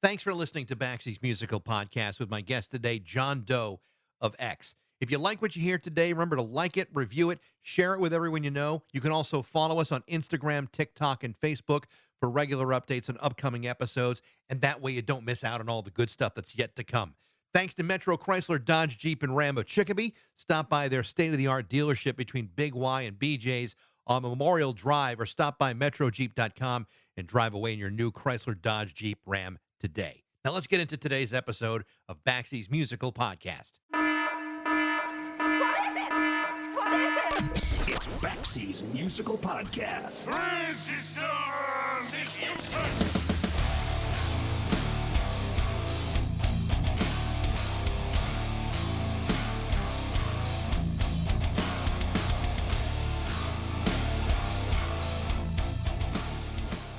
Thanks for listening to Baxie's Musical Podcast with my guest today, John Doe of X. If you like what you hear today, remember to like it, review it, share it with everyone you know. You can also follow us on Instagram, TikTok, and Facebook for regular updates on upcoming episodes, and that way you don't miss out on all the good stuff that's yet to come. Thanks to Metro Chrysler, Dodge, Jeep, and Ram of Chicopee. Stop by their state-of-the-art dealership between Big Y and BJ's on Memorial Drive, or stop by metrojeep.com and drive away in your new Chrysler, Dodge, Jeep, Ram today. Now let's get into today's episode of Baxie's Musical Podcast. It's Baxie's Musical Podcast.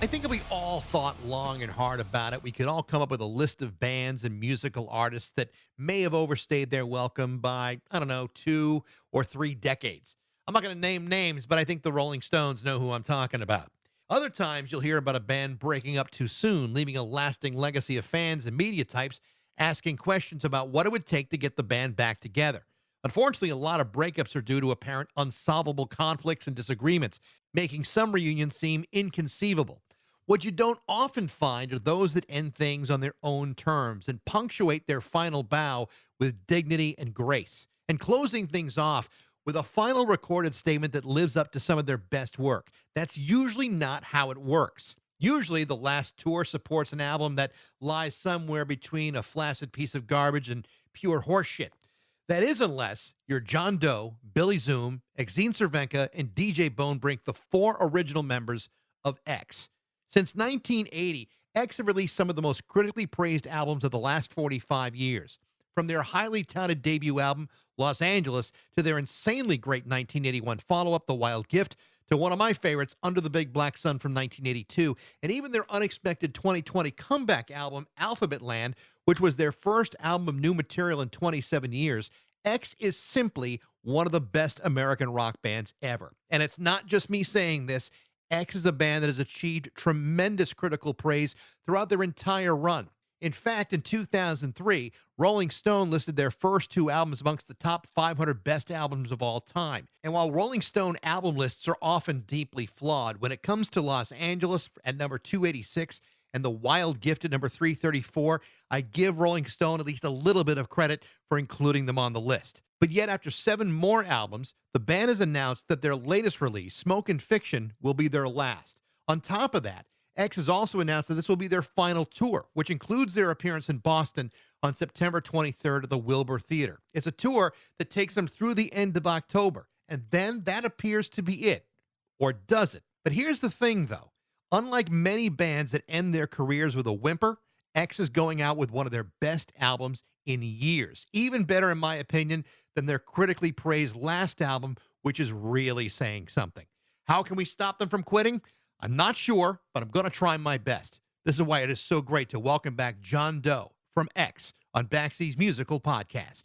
I think if we all thought long and hard about it, we could all come up with a list of bands and musical artists that may have overstayed their welcome by, 2 or 3 decades. I'm not going to name names, but I think the Rolling Stones know who I'm talking about. Other times, you'll hear about a band breaking up too soon, leaving a lasting legacy of fans and media types asking questions about what it would take to get the band back together. Unfortunately, a lot of breakups are due to apparent unsolvable conflicts and disagreements, making some reunions seem inconceivable. What you don't often find are those that end things on their own terms and punctuate their final bow with dignity and grace, and closing things off with a final recorded statement that lives up to some of their best work. That's usually not how it works. Usually, the last tour supports an album that lies somewhere between a flaccid piece of garbage and pure horseshit. That is, unless you're John Doe, Billy Zoom, Exene Cervenka, and DJ Bonebreak, the 4 original members of X. Since 1980, X have released some of the most critically praised albums of the last 45 years. From their highly touted debut album, Los Angeles, to their insanely great 1981 follow-up, The Wild Gift, to one of my favorites, Under the Big Black Sun from 1982, and even their unexpected 2020 comeback album, Alphabet Land, which was their first album of new material in 27 years, X is simply one of the best American rock bands ever. And it's not just me saying this. X is a band that has achieved tremendous critical praise throughout their entire run. In fact, in 2003, Rolling Stone listed their first 2 albums amongst the top 500 best albums of all time. And while Rolling Stone album lists are often deeply flawed, when it comes to Los Angeles at number 286 and The Wild Gift at number 334, I give Rolling Stone at least a little bit of credit for including them on the list. But yet, after 7 more albums, the band has announced that their latest release, Smoke and Fiction, will be their last. On top of that, X has also announced that this will be their final tour, which includes their appearance in Boston on September 23rd at the Wilbur Theater. It's a tour that takes them through the end of October, and then that appears to be it. Or does it? But here's the thing, though. Unlike many bands that end their careers with a whimper, X is going out with one of their best albums in years. Even better, in my opinion, than their critically praised last album, which is really saying something. How can we stop them from quitting? I'm not sure, but I'm going to try my best. This is why it is so great to welcome back John Doe from X on Baxie's Musical Podcast.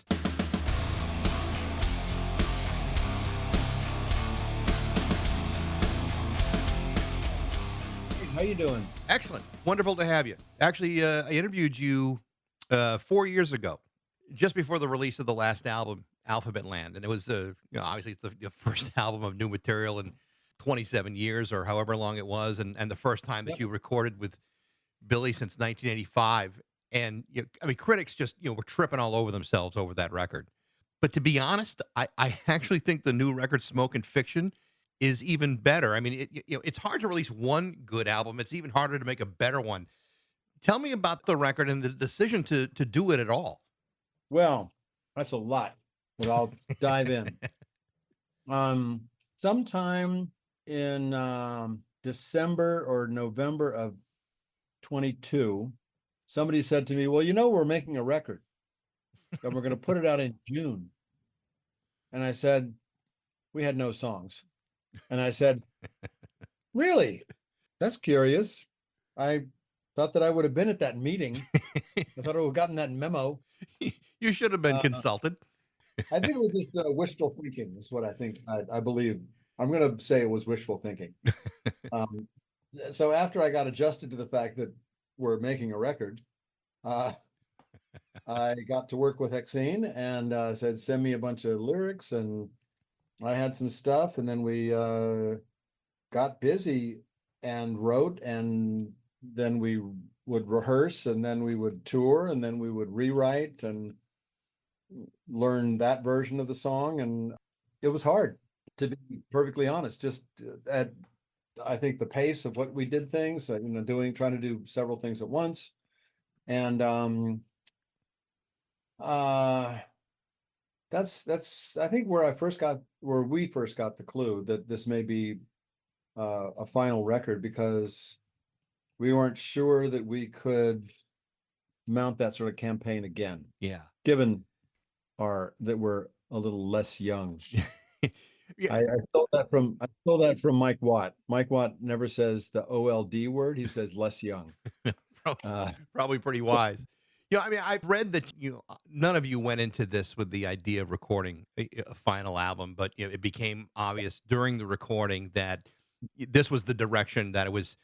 How you doing? Excellent. Wonderful to have you. Actually, I interviewed you 4 years ago, just before the release of the last album, Alphabet Land. And it was, obviously, it's the first album of new material in 27 years or however long it was, and the first time that you recorded with Billy since 1985. And, critics just, were tripping all over themselves over that record. But to be honest, I actually think the new record, Smoke and Fiction, is even better. I mean, it's hard to release one good album. It's even harder to make a better one. Tell me about the record and the decision to do it at all. Well, that's a lot, but I'll dive in. Sometime in December or November of 22, somebody said to me, well, we're making a record and we're going to put it out in June. And I said, we had no songs. And I said, really? That's curious. I thought that I would have been at that meeting. I thought I would have gotten that memo. You should have been consulted. I think it was just wishful thinking is what I think. I believe. I'm going to say it was wishful thinking. So after I got adjusted to the fact that we're making a record, uh, I got to work with Exene and said, send me a bunch of lyrics, and I had some stuff, and then we got busy and wrote, and then we would rehearse, and then we would tour, and then we would rewrite and learn that version of the song. And it was hard, to be perfectly honest, just at, I think, the pace of what we did things, trying to do several things at once. And uh that's I think where we first got the clue that this may be a final record, because we weren't sure that we could mount that sort of campaign again, Yeah. given that we're a little less young. Yeah. I stole that from Mike Watt. Mike Watt never says the OLD word; he says less young. Probably pretty wise. I mean, I've read that none of you went into this with the idea of recording a final album, but it became obvious during the recording that this was the direction that was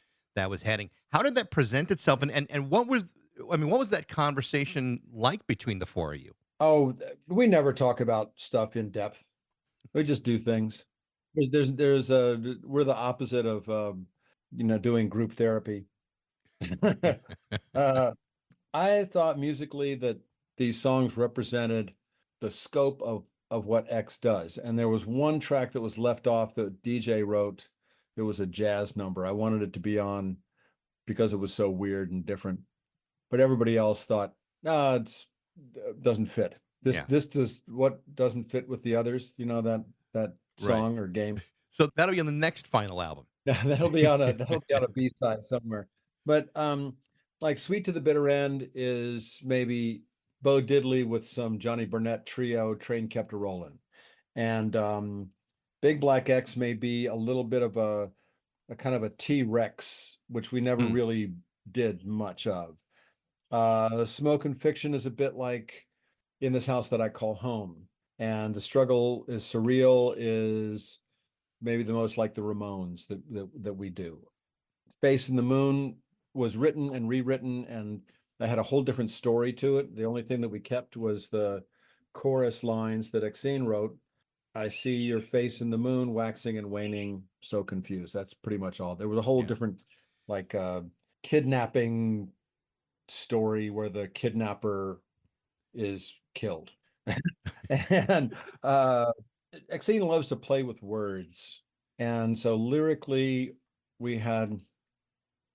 heading. How did that present itself, and what was, I mean, what was that conversation like between the four of you? Oh, we never talk about stuff in depth. We just do things. We're the opposite of doing group therapy. uh, I thought musically that these songs represented the scope of what X does. And there was one track that was left off that DJ wrote. It was a jazz number. I wanted it to be on because it was so weird and different. But everybody else thought, no, it doesn't fit. Yeah. This does what doesn't fit with the others, that Right. song or game. So that'll be on the next final album. That'll be on a B-side somewhere. But like Sweet to the Bitter End is maybe Bo Diddley with some Johnny Burnett trio, Train Kept a Rollin'. And Big Black X may be a little bit of a kind of a T-Rex, which we never really did much of. Smoke and Fiction is a bit like In This House That I Call Home. And The Struggle is Surreal is maybe the most like the Ramones that we do. Space and the Moon was written and rewritten, and that had a whole different story to it. The only thing that we kept was the chorus lines that Exene wrote. I see your face in the moon, waxing and waning, so confused. That's pretty much all. There was a whole different, like, kidnapping story where the kidnapper is killed. And Exene loves to play with words. And so lyrically, we had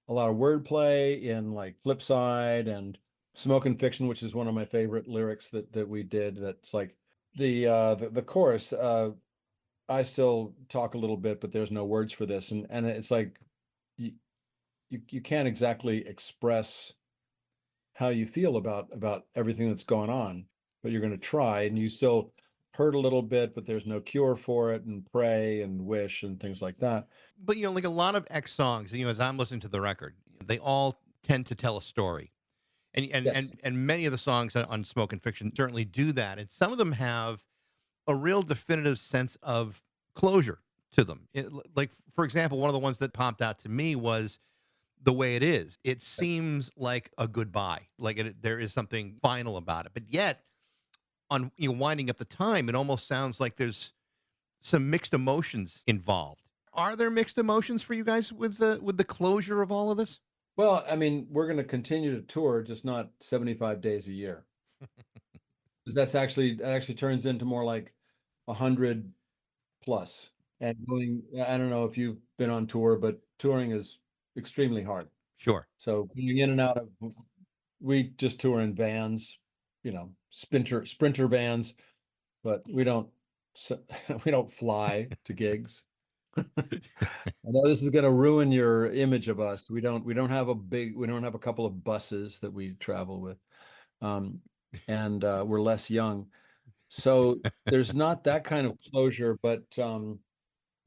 a lot of wordplay in like Flipside and Smoke and Fiction, which is one of my favorite lyrics that we did. That's like the chorus. I still talk a little bit, but there's no words for this. And it's like you can't exactly express how you feel about everything that's going on, but you're going to try, and you still hurt a little bit, but there's no cure for it, and pray and wish and things like that. But like a lot of X songs, as I'm listening to the record, they all tend to tell a story. And many of the songs on Smoke and Fiction certainly do that. And some of them have a real definitive sense of closure to them. Like, for example, one of the ones that popped out to me was The Way It Is. It seems like a goodbye, like there is something final about it. But yet, on winding up the time, it almost sounds like there's some mixed emotions involved. Are there mixed emotions for you guys with the closure of all of this? Well, I mean, we're going to continue to tour, just not 75 days a year. That actually turns into more like 100 plus. And I don't know if you've been on tour, but touring is extremely hard. Sure. So going in and out of, we just tour in vans, sprinter vans, but we don't fly to gigs. I know this is going to ruin your image of us. We don't have a couple of buses that we travel with. And we're less young. So there's not that kind of closure, but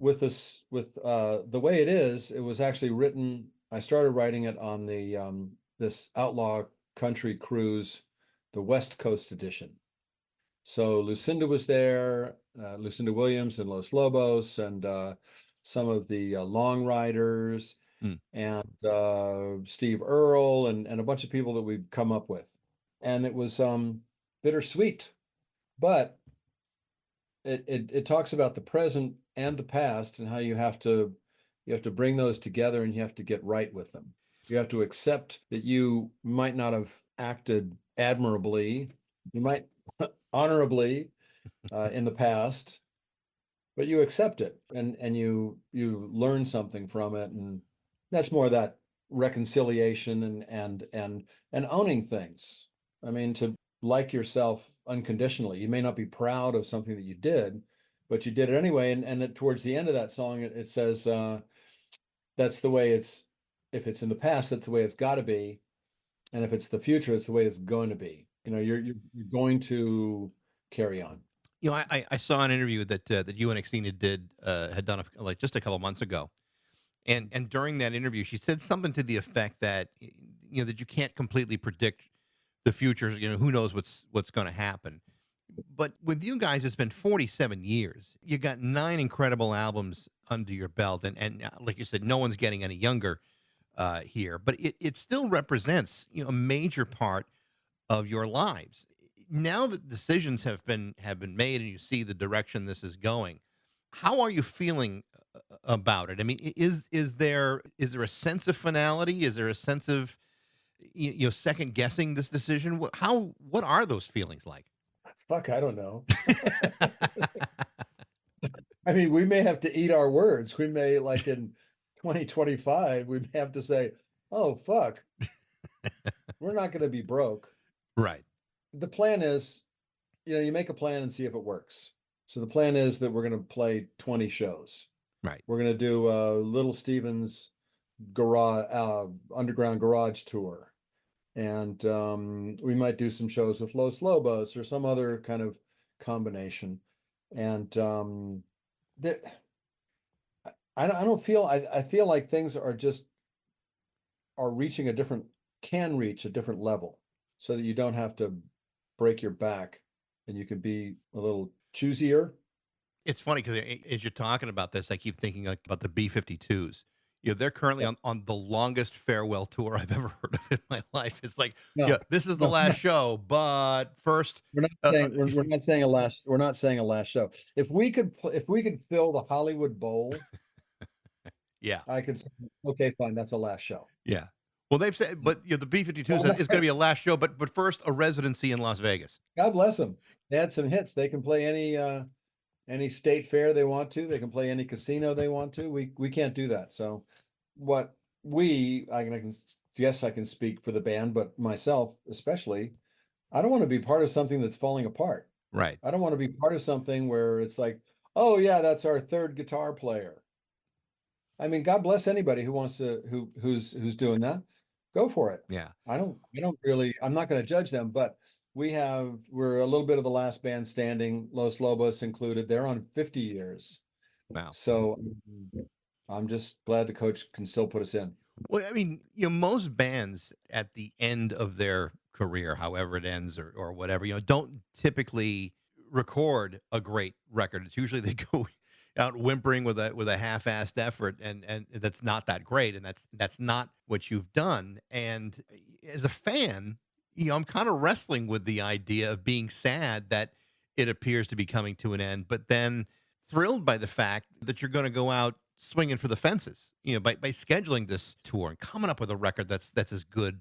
with The Way It Is, it was actually written, I started writing it on the this outlaw country cruise, the West Coast edition. So Lucinda was there, Lucinda Williams and Los Lobos, and some of the Long Riders. Mm. and Steve Earle and a bunch of people that we've come up with. And it was bittersweet, but it talks about the present and the past and how you have to bring those together and you have to get right with them. You have to accept that you might not have acted admirably, you might honorably in the past, but you accept it and you learn something from it, and that's more of that reconciliation and owning things. I mean, to like yourself unconditionally. You may not be proud of something that you did, but you did it anyway. And towards the end of that song, it says, that's the way it's, if it's in the past, that's the way it's got to be. And if it's the future, it's the way it's going to be. You know, you're going to carry on. You know, I saw an interview that you and Exene did had done like just a couple months ago, and during that interview, she said something to the effect that you know that you can't completely predict the future. You know, who knows what's going to happen. But with you guys, it's been 47 years. You got 9 incredible albums under your belt, and like you said, no one's getting any younger here. But it still represents a major part of your lives. Now that decisions have been made, and you see the direction this is going, how are you feeling about it? I mean, is there a sense of finality? Is there a sense of second guessing this decision? What are those feelings like? Fuck, I don't know. I mean, we may have to eat our words. We may, like in 2025, we may have to say, oh, fuck, we're not going to be broke. Right. The plan is, you make a plan and see if it works. So the plan is that we're going to play 20 shows. Right. We're going to do Little Steven's garage, underground garage tour. And we might do some shows with Los Lobos or some other kind of combination. And that I don't feel, I feel like things are reaching can reach a different level, so that you don't have to break your back and you can be a little choosier. It's funny because as you're talking about this, I keep thinking like about the B-52s. They're currently on the longest farewell tour I've ever heard of in my life. It's like, No, this is the no, last show, but first, we're not saying we're not saying a last show. If we could fill the Hollywood Bowl, yeah, I could say, okay, fine, that's a last show. yeah. Well, they've said, but the B-52s Well, is going to be a last show, but first a residency in Las Vegas. God bless them. They had some hits. They can play any state fair they want to. They can play any casino they want to. We can't do that. So what I can speak for the band, but myself especially, I don't want to be part of something that's falling apart. Right. I don't want to be part of something where it's like, oh yeah, that's our third guitar player. I mean, God bless anybody who wants to who's doing that. Go for it. Yeah. I don't really, I'm not going to judge them, but we're a little bit of the last band standing, Los Lobos included. They're on 50 years. Wow. So I'm just glad the coach can still put us in. Well, I mean, most bands at the end of their career, however it ends or whatever, don't typically record a great record. It's usually they go out whimpering with a half-assed effort, and that's not that great, and that's not what you've done. And as a fan, I'm kind of wrestling with the idea of being sad that it appears to be coming to an end, but then thrilled by the fact that you're going to go out swinging for the fences, by scheduling this tour and coming up with a record that's as good,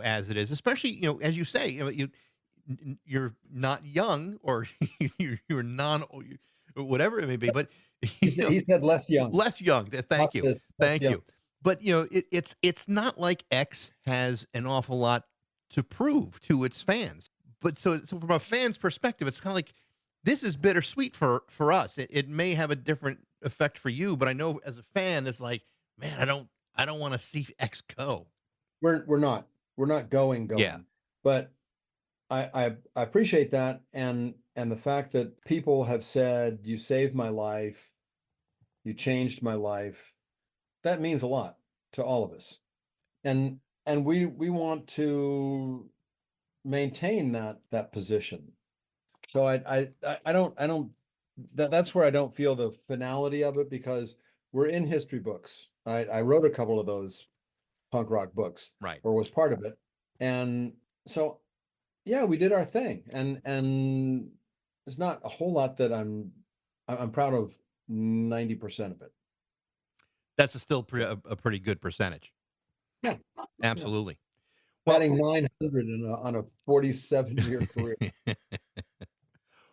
as it is, especially, as you say, you're not young, or you're whatever it may be, but He said less young. less young. Thank you. Thank you. But it's not like X has an awful lot to prove to its fans. But so from a fan's perspective, it's kind of like this is bittersweet for us. It may have a different effect for you, but I know as a fan, it's like, man, I don't want to see X go. We're not going. Yeah. But I appreciate that, and the fact that people have said, you saved my life, you changed my life. That means a lot to all of us. And we want to maintain that position. So that's where I don't feel the finality of it, because we're in history books. I wrote a couple of those punk rock books, Right. or was part of it. And so, yeah, we did our thing. And there's not a whole lot that I'm proud of 90% of it. That's a pretty good percentage. Yeah. Absolutely. Well, Batting 900 on a 47-year career.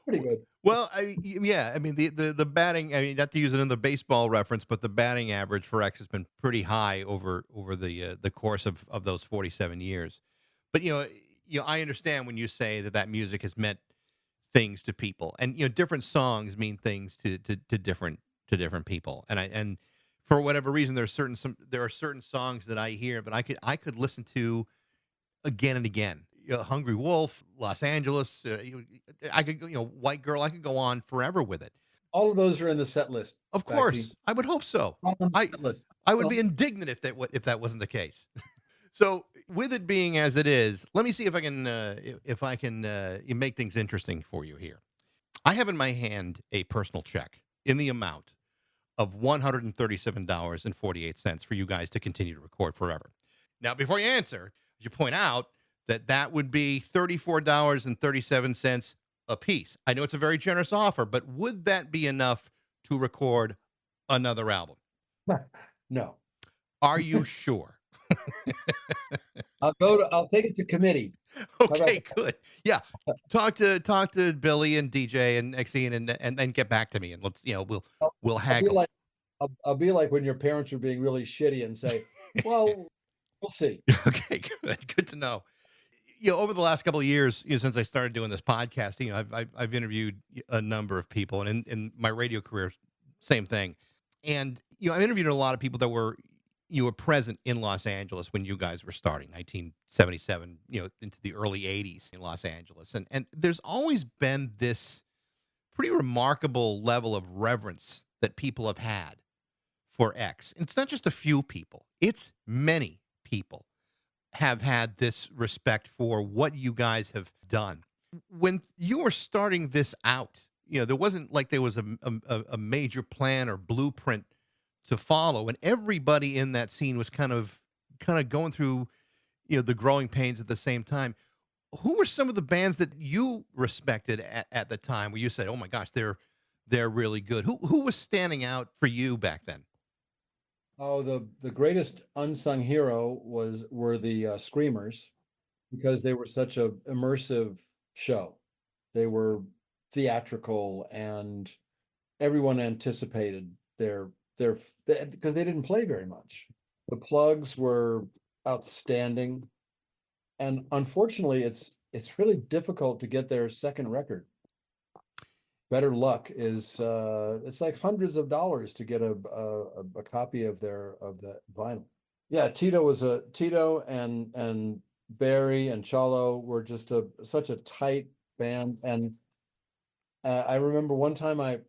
Pretty good. well, I mean the batting. I mean, not to use another baseball reference, but the batting average for X has been pretty high over the course of those 47 years. But I understand when you say that music has meant things to people, and different songs mean things to different people. And for whatever reason, there are certain songs that I hear, but I could listen to again and again. Hungry Wolf, Los Angeles. I could, White Girl. I could go on forever with it. All of those are in the set list, Of Baxie. course, I would hope so. All on the I set list. I would Well, be indignant if that wasn't the case. So, with it being as it is, let me see if I can make things interesting for you here. I have in my hand a personal check in the amount of $137.48 for you guys to continue to record forever. Now, before you answer, you point out that would be $34.37 a piece. I know it's a very generous offer, but would that be enough to record another album? no. Are you sure? I'll take it to committee. Okay, good. Yeah, talk to Billy and DJ and Exene and then get back to me, and let's we'll I'll be haggle. like I'll be like when your parents are being really shitty and say, well, we'll see. Okay, good to know. Over the last couple of years, since I started doing this podcast, I've interviewed a number of people, and in my radio career, same thing. And I've interviewed a lot of people that were present in Los Angeles when you guys were starting, 1977, into the early 80s in Los Angeles, and there's always been this pretty remarkable level of reverence that people have had for X. And it's not just a few people; it's many people have had this respect for what you guys have done. When you were starting this out, there wasn't like there was a major plan or blueprint to follow, and everybody in that scene was kind of going through the growing pains at the same time. Who were some of the bands that you respected at the time where you said, "Oh my gosh, they're really good"? Who was standing out for you back then? Oh, the greatest unsung hero were the Screamers, because they were such a immersive show. They were theatrical, and everyone anticipated their because they didn't play very much. The Plugs were outstanding, and unfortunately, it's really difficult to get their second record. Better Luck is it's like hundreds of dollars to get a copy of the vinyl. Yeah, Tito and Barry and Chalo were just such a tight band. And I remember one time I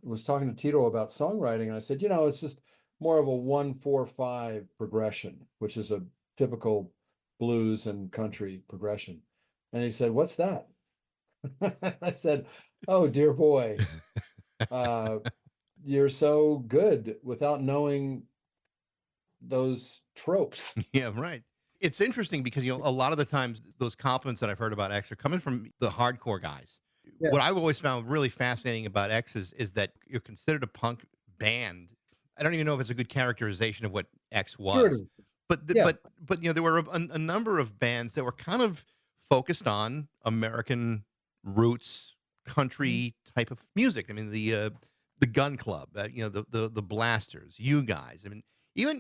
was talking to Tito about songwriting, and I said, it's just more of a 1-4-5 progression, which is a typical blues and country progression. And he said, "What's that?" I said, "Oh dear boy, you're so good without knowing those tropes." Yeah, right. It's interesting because a lot of the times those compliments that I've heard about X are coming from the hardcore guys. Yeah. What I've always found really fascinating about X is that you're considered a punk band. I don't even know if it's a good characterization of what X was, Sure it is. Yeah. but there were a number of bands that were kind of focused on American roots country type of music. I mean the Gun Club, the Blasters, you guys. I mean even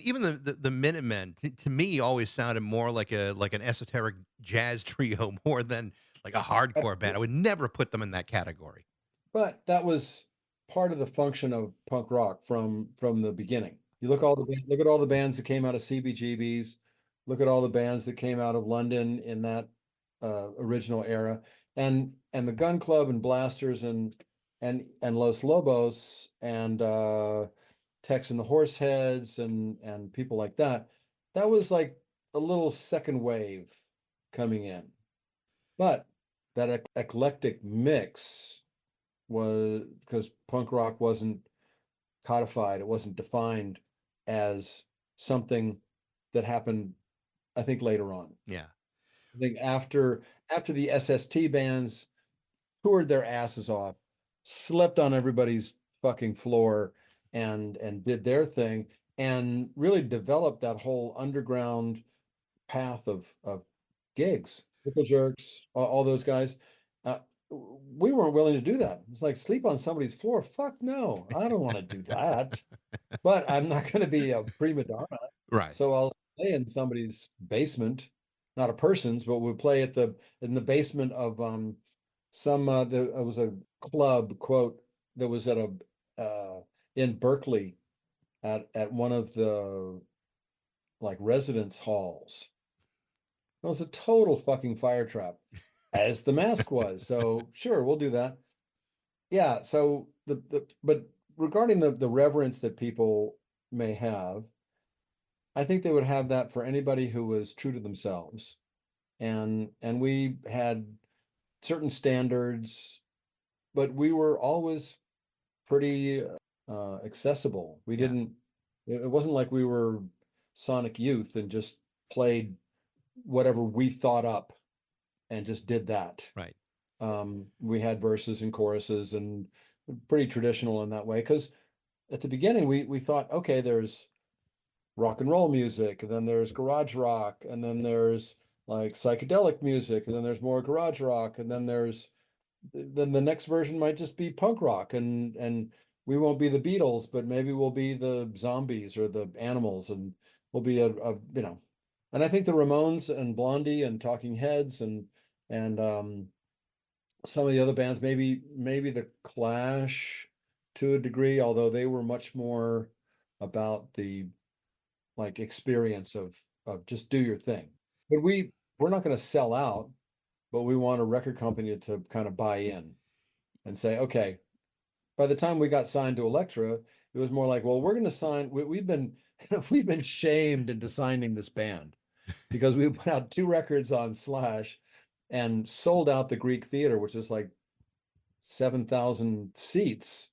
the Minutemen to me always sounded more like an esoteric jazz trio more than like a hardcore band. I would never put them in that category. But that was part of the function of punk rock from the beginning. You look at all the bands that came out of CBGBs, look at all the bands that came out of London in that original era, and the Gun Club and Blasters and Los Lobos and Tex and the Horseheads and people like that. That was like a little second wave coming in. But that eclectic mix was because punk rock wasn't codified, it wasn't defined as something that happened, I think, later on. Yeah. I think after the SST bands toured their asses off, slept on everybody's fucking floor, and did their thing, and really developed that whole underground path of gigs. Pickle Jerks, all those guys. Uh, we weren't willing to do that. It's like sleep on somebody's floor. Fuck no, I don't want to do that. But I'm not going to be a prima donna. Right. So I'll play in somebody's basement, not a person's, but we'll play in the basement of some there was a club quote that was at a in Berkeley at one of the like residence halls. It was a total fucking fire trap, as the mask was. So sure, we'll do that. Yeah. So but regarding the reverence that people may have, I think they would have that for anybody who was true to themselves. And we had certain standards, but we were always pretty accessible. We Yeah. didn't, it wasn't like we were Sonic Youth and just played whatever we thought up and just did that. Right. We had verses and choruses and pretty traditional in that way. Because at the beginning, we thought, okay, there's rock and roll music, and then there's garage rock, and then there's like psychedelic music, and then there's more garage rock, and then the next version might just be punk rock, and we won't be the Beatles, but maybe we'll be the Zombies or the Animals, and we'll be a you know. And I think the Ramones and Blondie and Talking Heads and some of the other bands, maybe the Clash to a degree, although they were much more about the like experience of just do your thing. But we're not going to sell out, but we want a record company to kind of buy in and say, okay, by the time we got signed to Elektra, it was more like, well, we're going to sign. We've been we've been shamed into signing this band because we put out 2 records on Slash and sold out the Greek Theater, which is like 7,000 seats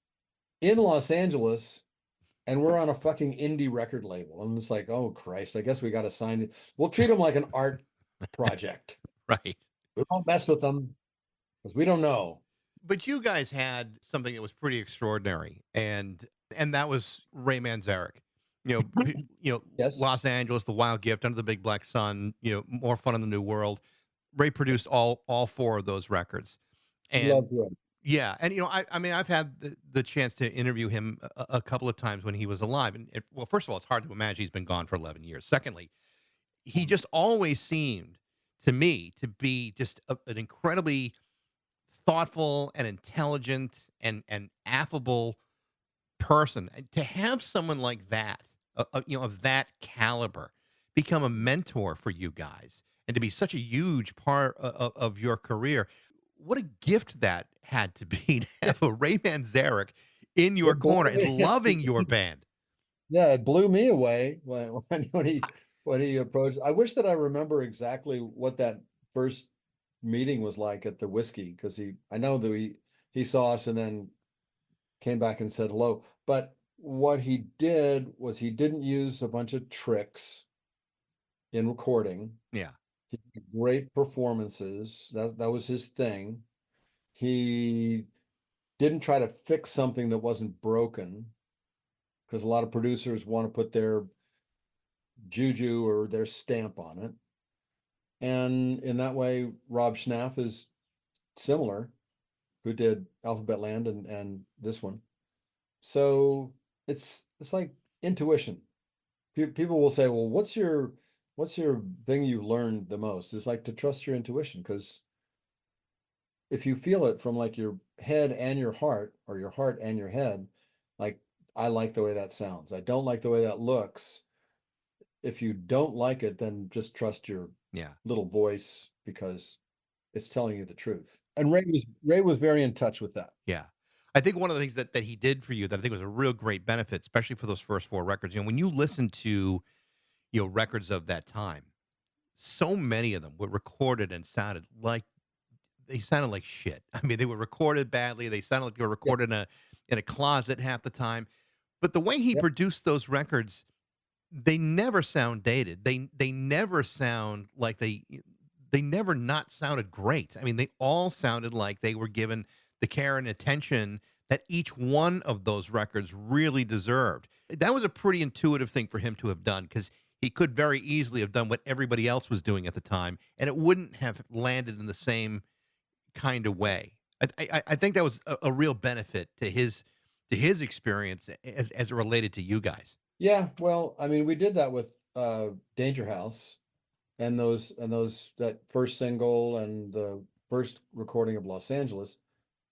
in Los Angeles, and we're on a fucking indie record label. And it's like, oh Christ, I guess we got to sign it. We'll treat them like an art project. Right. We won't mess with them because we don't know. But you guys had something that was pretty extraordinary, and that was Ray Manzarek. Yes, Los Angeles, The Wild Gift, Under the Big Black Sun, More Fun in the New World. Ray produced yes. all 4 of those records. And Love Ray. yeah, and I mean, I've had the chance to interview him a couple of times when he was alive. And well, first of all, it's hard to imagine he's been gone for 11 years. Secondly, he just always seemed to me to be just an incredibly thoughtful and intelligent and affable person. And to have someone like that, of that caliber, become a mentor for you guys, and to be such a huge part of your career, what a gift that had to be to have a Ray Manzarek in your corner and loving your band. Yeah, it blew me away when he approached. I wish that I remember exactly what that first meeting was like at the whiskey, because I know that he saw us and then came back and said hello. But what he did was he didn't use a bunch of tricks in recording. Yeah, He did great performances. That was his thing. He didn't try to fix something that wasn't broken, because a lot of producers want to put their juju or their stamp on it. And in that way, Rob Schnaff is similar, who did Alphabet Land and this one. So it's like intuition. People will say, well, what's your thing you learned the most? It's like to trust your intuition, because if you feel it from like your head and your heart, or your heart and your head, like, I like the way that sounds, I don't like the way that looks. If you don't like it, then just trust your yeah. little voice, because it's telling you the truth. And Ray was very in touch with that. Yeah. I think one of the things that he did for you that I think was a real great benefit, especially for those first 4 records, when you listen to, records of that time, so many of them were recorded and sounded like shit. I mean, they were recorded badly. They sounded like they were Yep. recorded in a closet half the time. But the way he Yep. produced those records, they never sound dated. They never sound like they never not sounded great. I mean, they all sounded like they were given the care and attention that each one of those records really deserved. That was a pretty intuitive thing for him to have done because he could very easily have done what everybody else was doing at the time, and it wouldn't have landed in the same kind of way. I think that was a real benefit to his experience as it related to you guys. Yeah, well, I mean, we did that with Danger House and that first single and the first recording of Los Angeles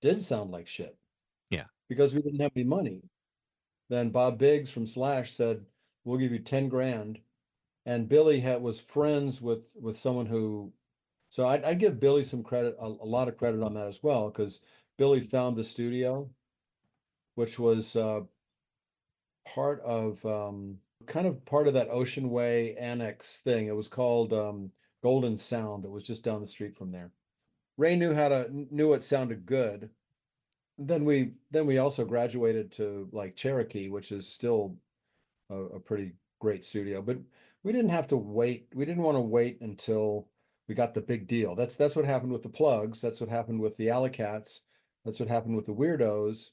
did sound like shit Yeah. because we didn't have any money. Then Bob Biggs from Slash said, "We'll give you 10 grand." And Billy was friends with someone who, so I'd give Billy some credit, a lot of credit on that as well, because Billy found the studio, which was part of kind of part of that Ocean Way Annex thing. It was called Golden Sound. It was just down the street from there. Ray knew it sounded good. Then we also graduated to like Cherokee, which is still a pretty great studio. But we didn't have to wait. We didn't want to wait until we got the big deal. That's what happened with the Plugs. That's what happened with the Alley Cats. That's what happened with the Weirdos.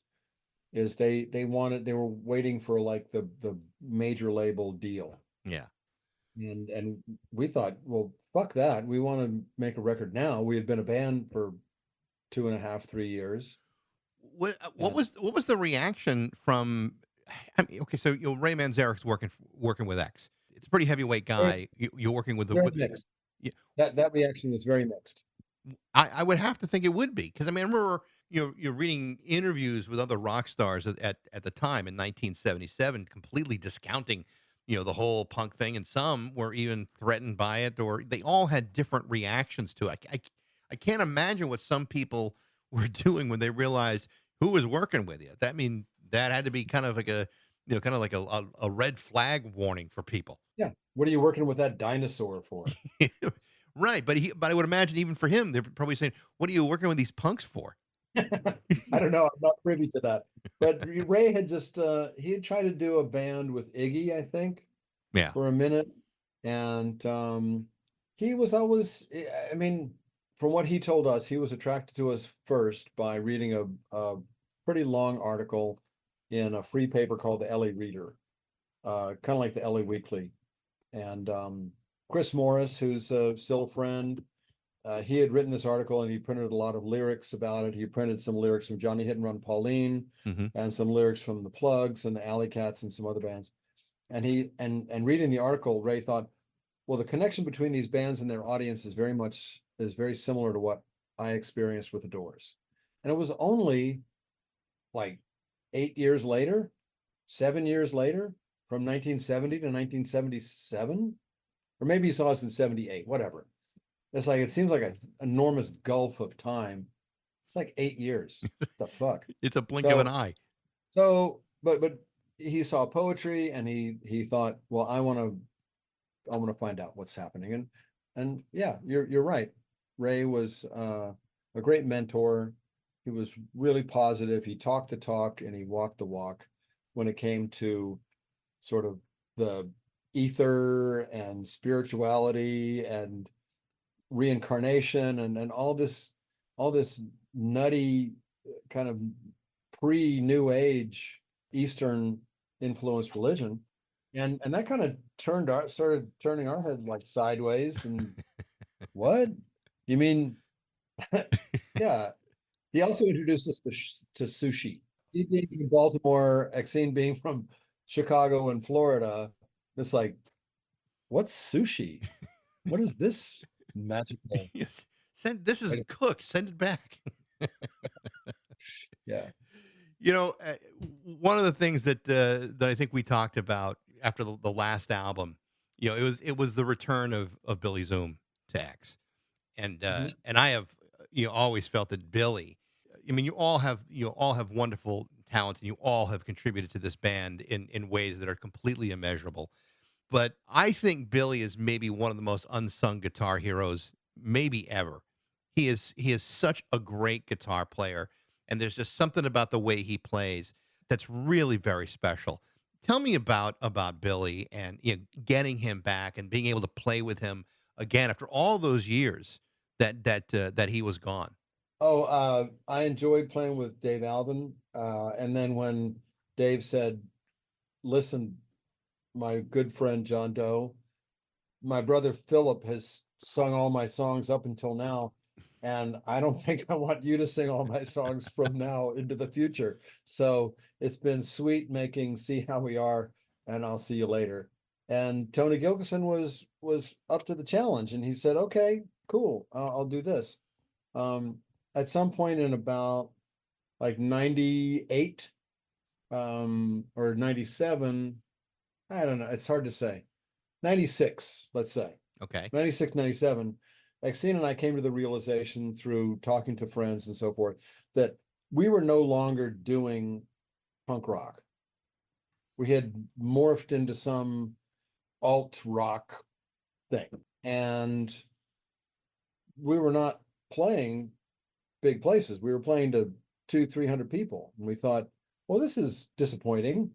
Is they were waiting for like the major label deal. Yeah. And we thought, well, fuck that. We want to make a record now. We had been a band for 2.5, 3 years. What was the reaction from? I mean, okay, so Ray Manzarek's working with X. It's a pretty heavyweight guy. You're working with the Very mixed. yeah, That reaction was very mixed. I would have to think it would be because I mean I remember you're reading interviews with other rock stars at the time in 1977, completely discounting the whole punk thing, and some were even threatened by it, or they all had different reactions to it. I can't imagine what some people were doing when they realized who was working with you. That had to be kind of like kind of like a red flag warning for people. Yeah. What are you working with that dinosaur for? Right, but I would imagine even for him, they're probably saying, "What are you working with these punks for?" I don't know. I'm not privy to that. But Ray had just he had tried to do a band with Iggy, I think, Yeah. for a minute. And he was always, I mean, from what he told us, he was attracted to us first by reading a pretty long article in a free paper called the LA Reader, kind of like the LA Weekly. And Chris Morris, who's still a friend, he had written this article and he printed a lot of lyrics about it. He printed some lyrics from Johnny Hit and Run Pauline Hmm. and some lyrics from the Plugs and the Alley Cats and some other bands. And reading the article, Ray thought, well, the connection between these bands and their audience is very similar to what I experienced with the Doors. And it was only like 8 years later, 7 years later, from 1970 to 1977, or maybe he saw us in 78, whatever. It's like, it seems like an enormous gulf of time. It's like 8 years. The fuck? It's a blink of an eye. So, but he saw poetry and he thought, well, I want to find out what's happening. And yeah, you're right. Ray was a great mentor. He was really positive. He talked the talk and he walked the walk when it came to sort of the ether and spirituality and reincarnation and all this nutty kind of pre-New Age Eastern influenced religion. And that kind of started turning our head like sideways. And what? You mean, yeah. He also introduced us to sushi. He being from Baltimore, Exene being from Chicago and Florida. It's like, what's sushi? What is this magical? Yes. This isn't cooked. Send it back. Yeah. One of the things that I think we talked about after the last album, it was the return of Billy Zoom to X, and Mhm. and I have always felt that Billy. I mean, you all have wonderful talents, and you all have contributed to this band in ways that are completely immeasurable. But I think Billy is maybe one of the most unsung guitar heroes maybe ever. He is such a great guitar player, and there's just something about the way he plays that's really very special. Tell me about Billy and getting him back and being able to play with him again after all those years that he was gone. Oh, I enjoyed playing with Dave Alvin. And then when Dave said, listen, my good friend John Doe, my brother Philip has sung all my songs up until now, and I don't think I want you to sing all my songs from now into the future. So it's been sweet making See How We Are and I'll See You Later. And Tony Gilkison was up to the challenge, and he said, okay, cool, I'll do this. At some point in about like 98 or 97, I don't know, it's hard to say. 96, let's say. Okay. 96, 97. Exene and I came to the realization through talking to friends and so forth that we were no longer doing punk rock. We had morphed into some alt rock thing, and we were not playing big places. We were playing to 200-300 people, and we thought, well, this is disappointing.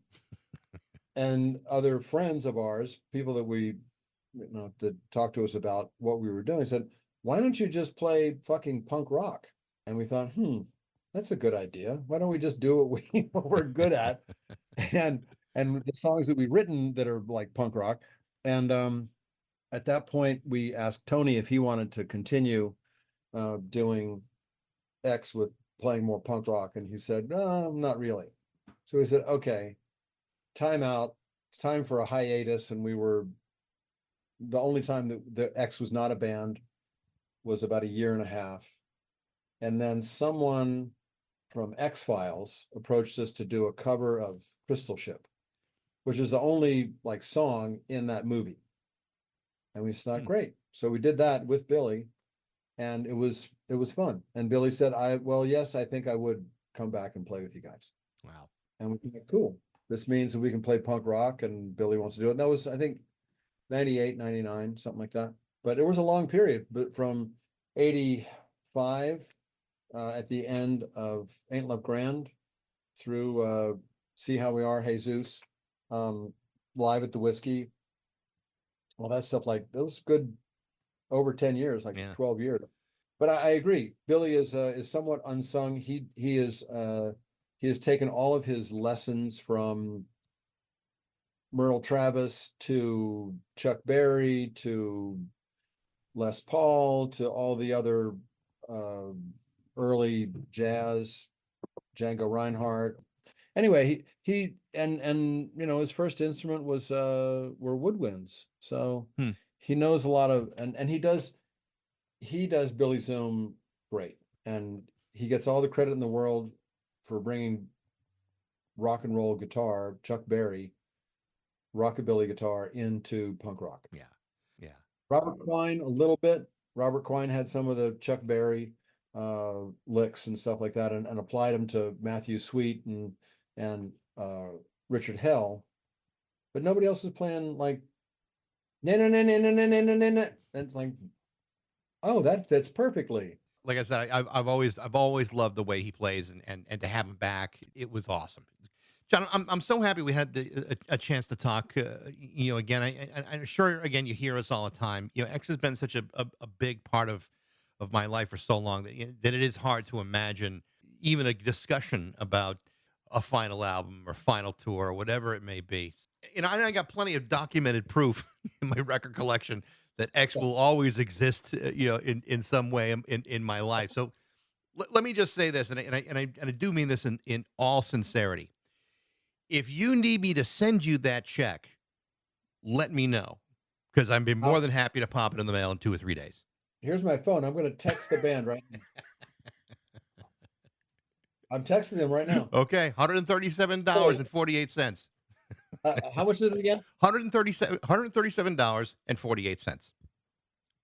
And other friends of ours, people that that talked to us about what we were doing, said, why don't you just play fucking punk rock? And we thought, that's a good idea. Why don't we just do what we're good at? and the songs that we've written that are like punk rock. And at that point, we asked Tony if he wanted to continue doing X with playing more punk rock. And he said, no, not really. So we said, okay, time out, it's time for a hiatus. And we were, the only time that the X was not a band was about a year and a half. And then someone from X-Files approached us to do a cover of Crystal Ship, which is the only like song in that movie. And we thought, great. So we did that with Billy, and it was fun. And Billy said, yes, I think I would come back and play with you guys. Wow. And we thought, cool. This means that we can play punk rock, and Billy wants to do it. And that was, I think, 98, 99, something like that. But it was a long period, but from 85 at the end of Ain't Love Grand through See How We Are, Jesus, Live at the Whiskey, all that stuff, like those good over 10 years, like 12 years. But I agree, Billy is somewhat unsung. He has taken all of his lessons from Merle Travis to Chuck Berry to Les Paul to all the other early jazz, Django Reinhardt. Anyway, he and his first instrument was were woodwinds. So he knows a lot of, and he does Billy Zoom great, and he gets all the credit in the world for bringing rock and roll guitar, Chuck Berry, rockabilly guitar into punk rock. Yeah. Robert Quine a little bit. Robert Quine had some of the Chuck Berry licks and stuff like that, and applied them to Matthew Sweet and Richard Hell, but nobody else was playing like na na na na na na na na na. And it's like, oh, that fits perfectly. Like I said, I've always loved the way he plays, and to have him back, it was awesome. John, I'm so happy we had a chance to talk. Again, I'm sure again you hear us all the time. X has been such a big part of my life for so long that it is hard to imagine even a discussion about a final album or final tour or whatever it may be. I got plenty of documented proof in my record collection that X will always exist, in some way in my life. So let me just say this, and I do mean this in all sincerity. If you need me to send you that check, let me know, because I'd be more than happy to pop it in the mail in 2 or 3 days. Here's my phone. I'm going to text the band right now. I'm texting them right now. Okay, $137.48. How much is it again? $137.48.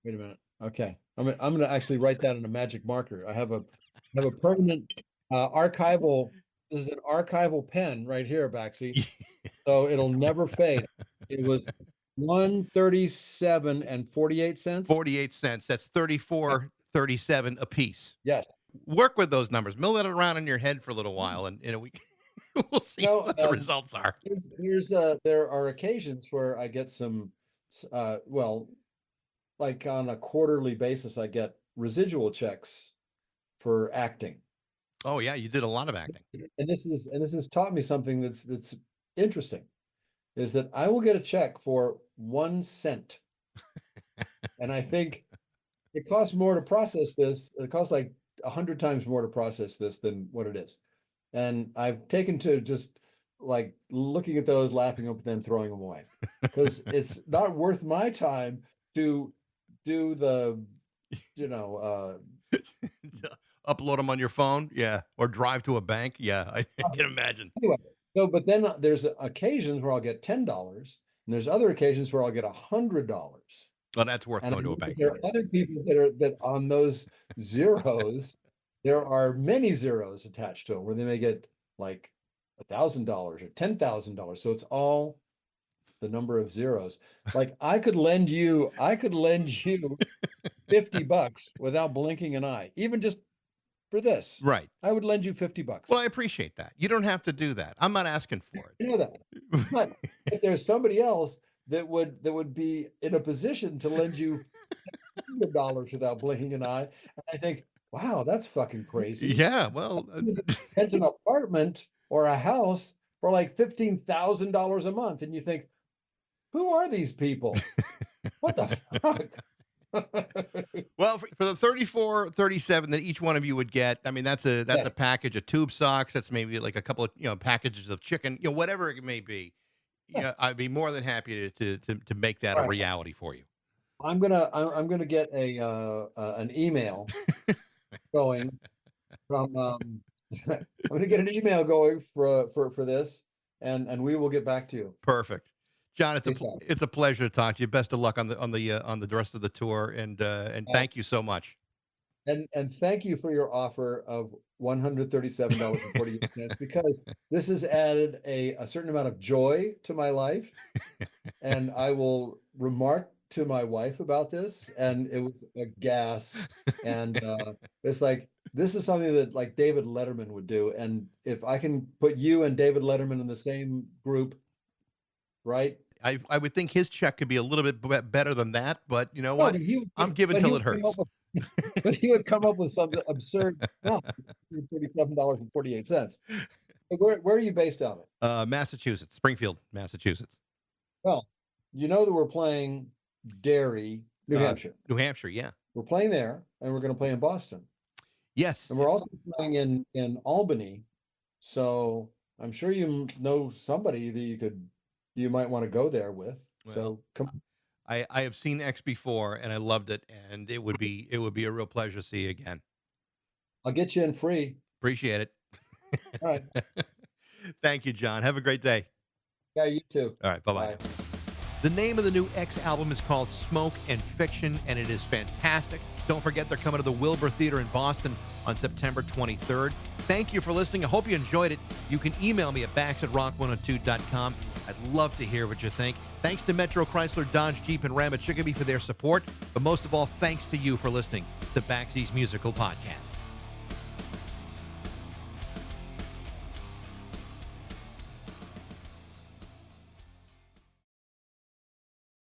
Wait a minute. Okay, I'm going to actually write that in a magic marker. I have a permanent archival. This is an archival pen right here, Baxie. So it'll never fade. It was $137.48. 48 cents. That's $34.37 a piece. Yes. Work with those numbers. Mill that around in your head for a little while, and we We'll see No, what the results are. there are occasions where I get some, well, like on a quarterly basis, I get residual checks for acting. Oh yeah, you did a lot of acting. And this has taught me something that's interesting, is that I will get a check for 1 cent. And I think it costs more to process this. It costs like 100 times more to process this than what it is. And I've taken to just like looking at those, laughing up at them, throwing them away. Because it's not worth my time to do the, Upload them on your phone, yeah, or drive to a bank, yeah. I can imagine. anyway. So, but then there's occasions where I'll get $10, and there's other occasions where I'll get $100. Well, that's worth And I going to a know bank. there are other people that on those zeros, there are many zeros attached to them where they may get like $1,000 or $10,000. So it's all the number of zeros. Like I could lend you $50 without blinking an eye, even just for this. Right. I would lend you $50. Well, I appreciate that. You don't have to do that. I'm not asking for it. You know that. But if there's somebody else that would be in a position to lend you $100 without blinking an eye, and I think, wow, that's fucking crazy. Yeah, well, Rent an apartment or a house for like $15,000 a month, and you think, who are these people? What the fuck? well, for the 34, 37 that each one of you would get, I mean, that's a Yes. package of tube socks. That's maybe like a couple of packages of chicken, whatever it may be. Yeah, I'd be more than happy to make that a Right. reality for you. I'm gonna get an email going from I'm gonna get an email going for this, and we will get back to you. Perfect, John. Anytime. It's a pleasure to talk to you. Best of luck on the rest of the tour, and thank you so much. And thank you for your offer of $137.48 because this has added a certain amount of joy to my life. And I will remark to my wife about this, and it was a gas. And it's like this is something that like David Letterman would do. And if I can put you and David Letterman in the same group, right? I would think his check could be a little bit better than that, but you know No, what? but he would- I'm giving but till he it would come hurts. up with- but he would come up with some absurd $37.48. Where are you based out of? Massachusetts, Springfield, Massachusetts. Well, you know that we're playing Derry, New Hampshire. New Hampshire, yeah. We're playing there, and we're going to play in Boston, Yes. and we're also playing in Albany. So I'm sure you know somebody that you might want to go there with. So Well, come. I have seen X before and I loved it, and it would be a real pleasure to see you again. I'll get you in free. Appreciate it. All right. Thank you, John. Have a great day. Yeah, you too. All right, bye-bye. Bye. The name of the new X album is called Smoke and Fiction, and it is fantastic. Don't forget they're coming to the Wilbur Theater in Boston on September 23rd. Thank you for listening. I hope you enjoyed it. You can email me at bax@rock102.com. I'd love to hear what you think. Thanks to Metro Chrysler, Dodge, Jeep, and Ram at Chicopee for their support. But most of all, thanks to you for listening to Baxie's Musical Podcast.